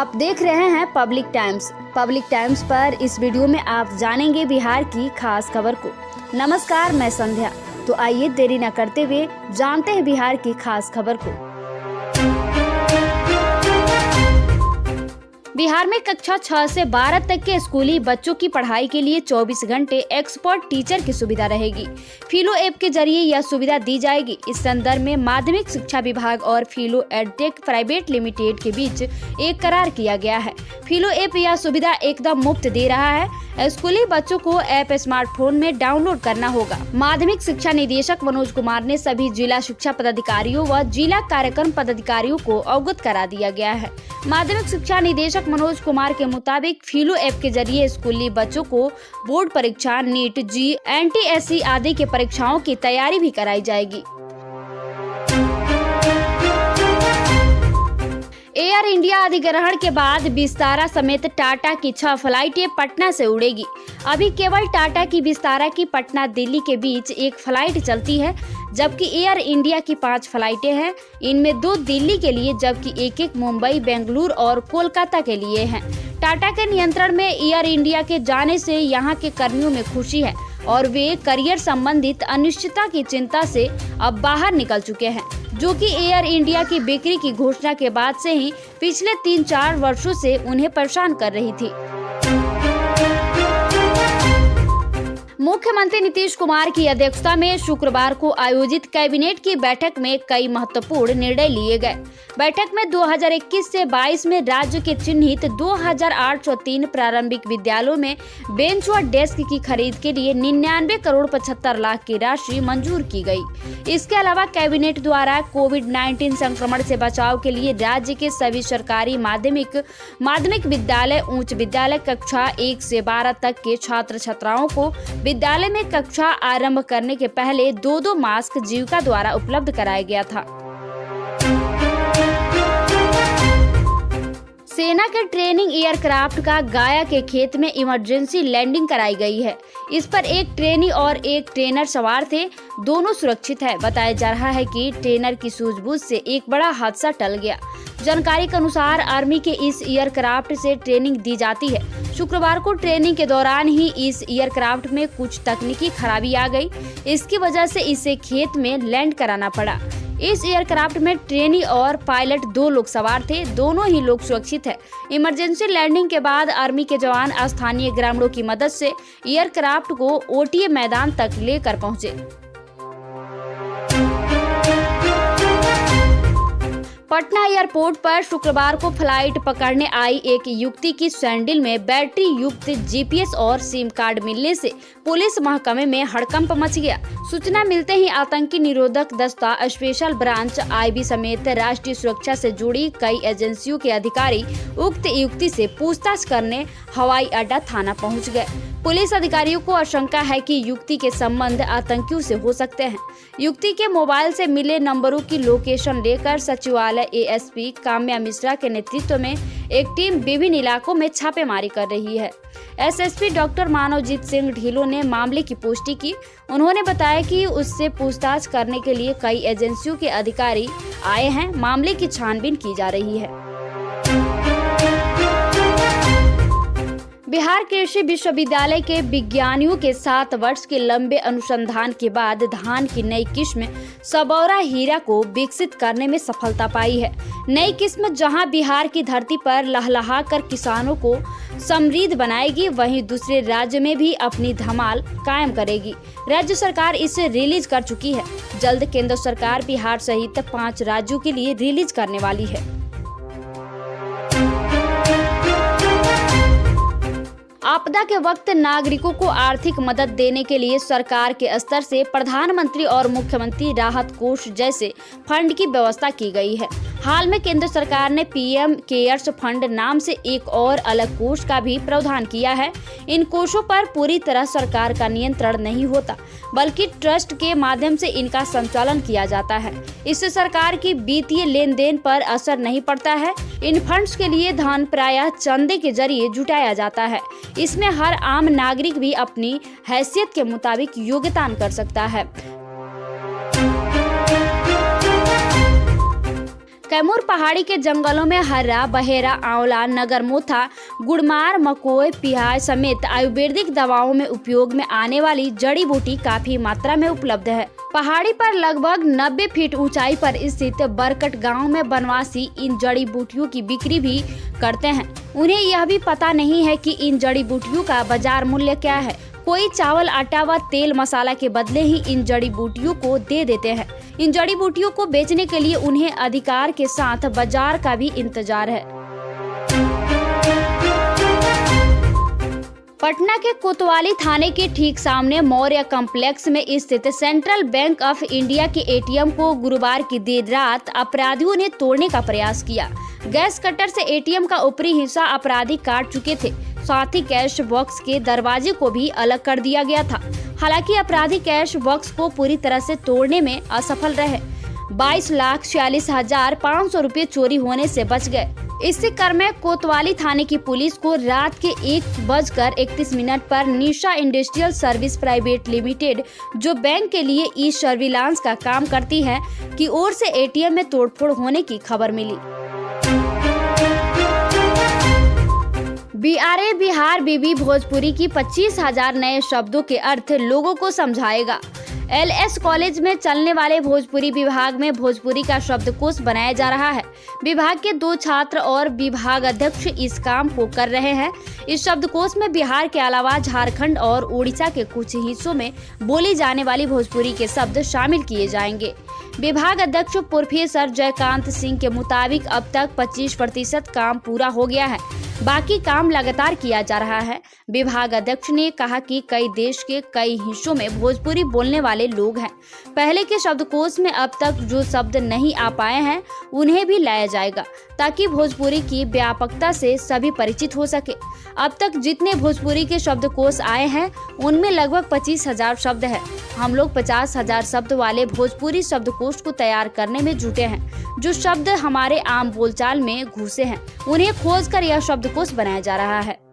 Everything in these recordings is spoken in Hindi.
आप देख रहे हैं पब्लिक टाइम्स पर इस वीडियो में आप जानेंगे बिहार की खास खबर को। नमस्कार, मैं संध्या। तो आइए देरी न करते हुए जानते हैं बिहार की खास खबर को। बिहार में कक्षा 6 से 12 तक के स्कूली बच्चों की पढ़ाई के लिए 24 घंटे एक्सपर्ट टीचर की सुविधा रहेगी। फिलो ऐप के जरिए यह सुविधा दी जाएगी। इस संदर्भ में माध्यमिक शिक्षा विभाग और फिलो एडटेक प्राइवेट लिमिटेड के बीच एक करार किया गया है। फिलो ऐप यह सुविधा एकदम मुफ्त दे रहा है। स्कूली बच्चों को ऐप स्मार्टफोन में डाउनलोड करना होगा। माध्यमिक शिक्षा निदेशक मनोज कुमार ने सभी जिला शिक्षा पदाधिकारियों व जिला कार्यक्रम पदाधिकारियों को अवगत करा दिया गया है। माध्यमिक शिक्षा निदेशक मनोज कुमार के मुताबिक फिलो ऐप के जरिए स्कूली बच्चों को बोर्ड परीक्षा, नीट, जी, NTSC आदि के परीक्षाओं की तैयारी भी कराई जाएगी। एयर इंडिया अधिग्रहण के बाद विस्तारा समेत टाटा की 6 फ्लाइटें पटना से उड़ेगी। अभी केवल टाटा की विस्तारा की पटना दिल्ली के बीच एक फ्लाइट चलती है, जबकि एयर इंडिया की 5 फ्लाइटें हैं। इनमें 2 दिल्ली के लिए जबकि एक मुंबई, बेंगलुरु और कोलकाता के लिए हैं। टाटा के नियंत्रण में एयर इंडिया के जाने से यहां के कर्मियों में खुशी है और वे करियर संबंधित अनिश्चितता की चिंता से अब बाहर निकल चुके हैं, जो कि एयर इंडिया की बिक्री की घोषणा के बाद से ही पिछले 3-4 वर्षों से उन्हें परेशान कर रही थी। मुख्यमंत्री नीतीश कुमार की अध्यक्षता में शुक्रवार को आयोजित कैबिनेट की बैठक में कई महत्वपूर्ण निर्णय लिए गए। बैठक में 2021 से 22 में राज्य के चिन्हित 2803 प्रारंभिक विद्यालयों में बेंच व डेस्क की खरीद के लिए 99 करोड़ 75 लाख की राशि मंजूर की गई। इसके अलावा कैबिनेट द्वारा कोविड-19 संक्रमण से बचाव के लिए राज्य के सभी सरकारी माध्यमिक विद्यालय, उच्च विद्यालय कक्षा 1 से 12 तक के छात्र छात्राओं को विद्यालय में कक्षा आरंभ करने के पहले 2-2 मास्क जीविका द्वारा उपलब्ध कराया गया था। सेना के ट्रेनिंग एयरक्राफ्ट का गाया के खेत में इमरजेंसी लैंडिंग कराई गई है। इस पर एक ट्रेनी और एक ट्रेनर सवार थे। दोनों सुरक्षित है। बताया जा रहा है कि ट्रेनर की सूझबूझ से एक बड़ा हादसा टल गया। जानकारी के अनुसार आर्मी के इस एयरक्राफ्ट से ट्रेनिंग दी जाती है। शुक्रवार को ट्रेनिंग के दौरान ही इस एयरक्राफ्ट में कुछ तकनीकी खराबी आ गई। इसकी वजह से इसे खेत में लैंड कराना पड़ा। इस एयरक्राफ्ट में ट्रेनी और पायलट 2 लोग सवार थे। दोनों ही लोग सुरक्षित है। इमरजेंसी लैंडिंग के बाद आर्मी के जवान स्थानीय ग्रामीणों की मदद से एयरक्राफ्ट को OTA मैदान तक लेकर पहुंचे। पटना एयरपोर्ट पर शुक्रवार को फ्लाइट पकड़ने आई एक युवती की सैंडल में बैटरी युक्त GPS और सिम कार्ड मिलने से पुलिस महकमे में हड़कंप मच गया। सूचना मिलते ही आतंकी निरोधक दस्ता, स्पेशल ब्रांच, IB समेत राष्ट्रीय सुरक्षा से जुड़ी कई एजेंसियों के अधिकारी उक्त युवती से पूछताछ करने हवाई अड्डा थाना पहुंच गए। पुलिस अधिकारियों को आशंका है कि युवती के संबंध आतंकियों से हो सकते हैं। युवती के मोबाइल से मिले नंबरों की लोकेशन लेकर सचिवालय ASP काम्या मिश्रा के नेतृत्व में एक टीम विभिन्न इलाकों में छापेमारी कर रही है। SSP डॉक्टर मानवजीत सिंह ढिल्लों ने मामले की पुष्टि की। उन्होंने बताया कि उससे पूछताछ करने के लिए कई एजेंसियों के अधिकारी आए हैं। मामले की छानबीन की जा रही है। बिहार कृषि विश्वविद्यालय के विज्ञानियों के 7 वर्ष के लंबे अनुसंधान के बाद धान की नई किस्म सबौरा हीरा को विकसित करने में सफलता पाई है। नई किस्म जहां बिहार की धरती पर लहलहा कर किसानों को समृद्ध बनाएगी, वहीं दूसरे राज्य में भी अपनी धमाल कायम करेगी। राज्य सरकार इसे रिलीज कर चुकी है। जल्द केंद्र सरकार बिहार सहित 5 राज्यों के लिए रिलीज करने वाली है। आपदा के वक्त नागरिकों को आर्थिक मदद देने के लिए सरकार के स्तर से प्रधानमंत्री और मुख्यमंत्री राहत कोष जैसे फंड की व्यवस्था की गई है। हाल में केंद्र सरकार ने PM केयर्स फंड नाम से एक और अलग कोष का भी प्रावधान किया है। इन कोषों पर पूरी तरह सरकार का नियंत्रण नहीं होता, बल्कि ट्रस्ट के माध्यम से इनका संचालन किया जाता है। इससे सरकार की वित्तीय लेन देन पर असर नहीं पड़ता है। इन फंड्स के लिए धन प्रायः चंदे के जरिए जुटाया जाता है। इसमें हर आम नागरिक भी अपनी हैसियत के मुताबिक योगदान कर सकता है। कैमूर पहाड़ी के जंगलों में हर्रा, बहेरा, आंवला, नगरमोथा, गुड़मार, मकोय, पिहाय समेत आयुर्वेदिक दवाओं में उपयोग में आने वाली जड़ी बूटी काफी मात्रा में उपलब्ध है। पहाड़ी पर लगभग 90 फीट ऊंचाई पर स्थित बरकट गांव में वनवासी इन जड़ी बूटियों की बिक्री भी करते हैं। उन्हें यह भी पता नहीं है कि इन जड़ी बूटियों का बाजार मूल्य क्या है। कोई चावल, आटा व तेल मसाला के बदले ही इन जड़ी बूटियों को दे देते हैं। इन जड़ी बूटियों को बेचने के लिए उन्हें अधिकार के साथ बाजार का भी इंतजार है। पटना के कोतवाली थाने के ठीक सामने मौर्य कॉम्प्लेक्स में स्थित सेंट्रल बैंक ऑफ इंडिया के एटीएम को गुरुवार की देर रात अपराधियों ने तोड़ने का प्रयास किया। गैस कटर से एटीएम का ऊपरी हिस्सा अपराधी काट चुके थे, साथ ही कैश बॉक्स के दरवाजे को भी अलग कर दिया गया था। हालांकि अपराधी कैश बॉक्स को पूरी तरह से तोड़ने में असफल रहे। 22,46,500 रुपए चोरी होने से बच गए। इसी क्रम में कोतवाली थाने की पुलिस को रात के 1:31 पर निशा इंडस्ट्रियल सर्विस प्राइवेट लिमिटेड, जो बैंक के लिए ई सर्विलांस का काम करती है, की ओर से एटीएम में तोड़फोड़ होने की खबर मिली। BRA बिहार बीबी भोजपुरी की 25,000 नए शब्दों के अर्थ लोगों को समझाएगा। LS कॉलेज में चलने वाले भोजपुरी विभाग में भोजपुरी का शब्दकोश बनाया जा रहा है। विभाग के 2 छात्र और विभाग अध्यक्ष इस काम को कर रहे हैं। इस शब्दकोश में बिहार के अलावा झारखंड और उड़ीसा के कुछ हिस्सों में बोली जाने वाली भोजपुरी के शब्द शामिल किए जाएंगे। विभाग अध्यक्ष प्रोफेसर जयकांत सिंह के मुताबिक अब तक 25% काम पूरा हो गया है, बाकी काम लगातार किया जा रहा है। विभाग अध्यक्ष ने कहा कि कई देश के कई हिस्सों में भोजपुरी बोलने वाले लोग हैं। पहले के शब्दकोश में अब तक जो शब्द नहीं आ पाए हैं उन्हें भी लाया जाएगा, ताकि भोजपुरी की व्यापकता से सभी परिचित हो सके। अब तक जितने भोजपुरी के शब्दकोश आए हैं उनमें लगभग 25,000 शब्द है। हम लोग 50,000 शब्द वाले भोजपुरी शब्दकोश को तैयार करने में जुटे हैं। जो शब्द हमारे आम बोलचाल में घुसे हैं उन्हें खोजकर यह शब्दकोश बनाया जा रहा है।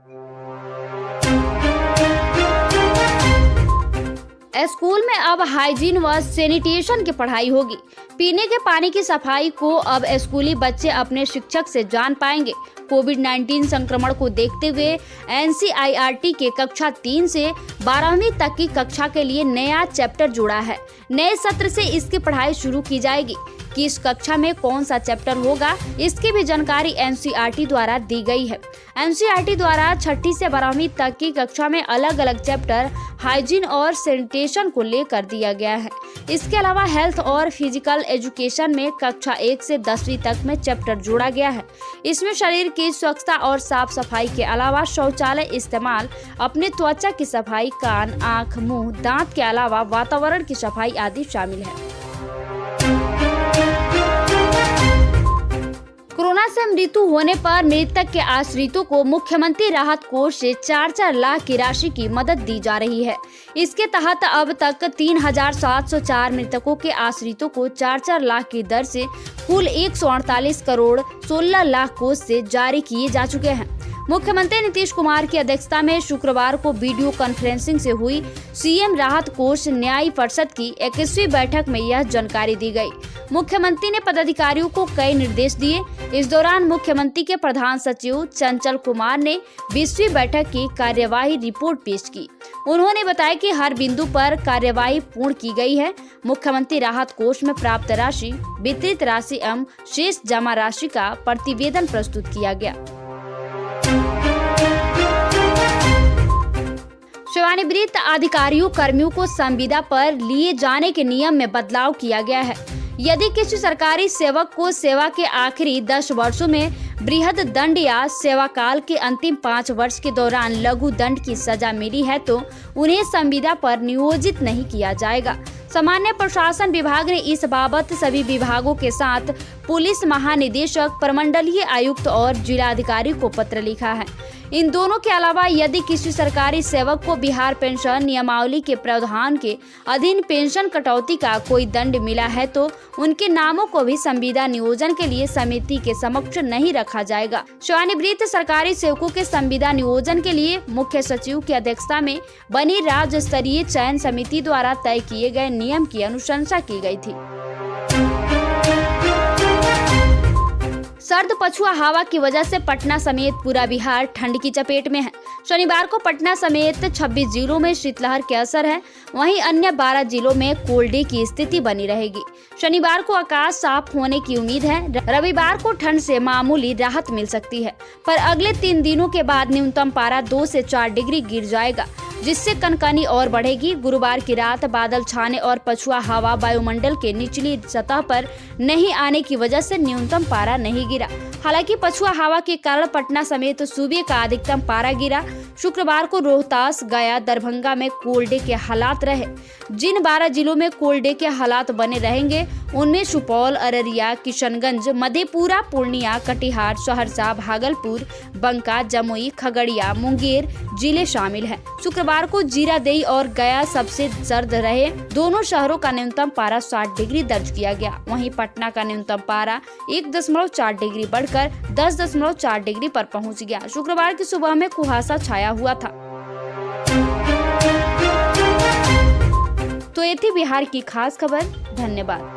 स्कूल में अब हाइजीन व सैनिटेशन की पढ़ाई होगी। पीने के पानी की सफाई को अब स्कूली बच्चे अपने शिक्षक से जान पाएंगे। कोविड-19 संक्रमण को देखते हुए NCERT के कक्षा 3 से 12वीं तक की कक्षा के लिए नया चैप्टर जोड़ा है। नए सत्र से इसकी पढ़ाई शुरू की जाएगी। किस कक्षा में कौन सा चैप्टर होगा, इसकी भी जानकारी NCERT द्वारा दी गई है। NCERT द्वारा 6ठी से 12वीं तक की कक्षा में अलग अलग चैप्टर हाइजीन और सैनिटेशन को लेकर दिया गया है। इसके अलावा हेल्थ और फिजिकल एजुकेशन में कक्षा 1 से 10वीं तक में चैप्टर जोड़ा गया है। इसमें शरीर की स्वच्छता और साफ सफाई के अलावा शौचालय इस्तेमाल, अपने त्वचा की सफाई, कान, आँख, मुंह, दांत के अलावा वातावरण की सफाई आदि शामिल है। कोरोना से मृत्यु होने पर मृतक के आश्रितों को मुख्यमंत्री राहत कोष से 4-4 लाख की राशि की मदद दी जा रही है। इसके तहत अब तक 3,704 मृतकों के आश्रितों को 4-4 लाख की दर से कुल 148 करोड़ 16 लाख कोष से जारी किए जा चुके हैं। मुख्यमंत्री नीतीश कुमार की अध्यक्षता में शुक्रवार को वीडियो कॉन्फ्रेंसिंग से हुई CM राहत कोष न्याय परिषद की 21वीं बैठक में यह जानकारी दी गई। मुख्यमंत्री ने पदाधिकारियों को कई निर्देश दिए। इस दौरान मुख्यमंत्री के प्रधान सचिव चंचल कुमार ने 20वीं बैठक की कार्यवाही रिपोर्ट पेश की। उन्होंने बताया कि हर बिंदु पर कार्यवाही पूर्ण की गई है। मुख्यमंत्री राहत कोष में प्राप्त राशि, वितरित राशि एवं शेष जमा राशि का प्रतिवेदन प्रस्तुत किया गया। सेवानिवृत्त अधिकारियों कर्मियों को संविदा पर लिए जाने के नियम में बदलाव किया गया है। यदि किसी सरकारी सेवक को सेवा के आखिरी 10 वर्षों में बृहद दंड या सेवा काल के अंतिम 5 वर्ष के दौरान लघु दंड की सजा मिली है तो उन्हें संविदा पर नियोजित नहीं किया जाएगा। सामान्य प्रशासन विभाग ने इस बाबत सभी विभागों के साथ पुलिस महानिदेशक, प्रमंडलीय आयुक्त और जिलाधिकारी को पत्र लिखा है। इन दोनों के अलावा यदि किसी सरकारी सेवक को बिहार पेंशन नियमावली के प्रावधान के अधीन पेंशन कटौती का कोई दंड मिला है तो उनके नामों को भी संविदा नियोजन के लिए समिति के समक्ष नहीं रखा जाएगा। सेवानिवृत्त सरकारी सेवकों के संविदा नियोजन के लिए मुख्य सचिव की अध्यक्षता में बनी राज्य स्तरीय चयन समिति द्वारा तय किए गए नियम की अनुशंसा की गई थी। सर्द पछुआ हवा की वजह से पटना समेत पूरा बिहार ठंड की चपेट में है। शनिवार को पटना समेत 26 जिलों में शीतलहर के असर है। वहीं अन्य 12 जिलों में कोल्ड डे की स्थिति बनी रहेगी। शनिवार को आकाश साफ होने की उम्मीद है। रविवार को ठंड से मामूली राहत मिल सकती है, पर अगले 3 दिनों के बाद न्यूनतम पारा 2 से 4 डिग्री गिर जाएगा, जिससे कनकनी और बढ़ेगी। गुरुवार की रात बादल छाने और पछुआ हवा वायुमंडल के निचली सतह पर नहीं आने की वजह से न्यूनतम पारा नहीं गिरा। हालांकि पछुआ हवा के कारण पटना समेत सूबे का अधिकतम पारा गिरा। शुक्रवार को रोहतास, गया, दरभंगा में कोल्ड डे के हालात रहे। जिन 12 जिलों में कोल्ड डे के हालात बने रहेंगे उनमें सुपौल, अररिया, किशनगंज, मधेपुरा, पूर्णिया, कटिहार, सहरसा, भागलपुर, बंका, जमुई, खगड़िया, मुंगेर जिले शामिल हैं। शुक्रवार को जीरादेई और गया सबसे सर्द रहे। दोनों शहरों का न्यूनतम पारा 60 डिग्री दर्ज किया गया। वहीं पटना का न्यूनतम पारा 1.4 डिग्री बढ़कर 10.4 डिग्री पर पहुंच गया। शुक्रवार की सुबह में कुहासा छाया हुआ था। तो ये थी बिहार की खास खबर। धन्यवाद।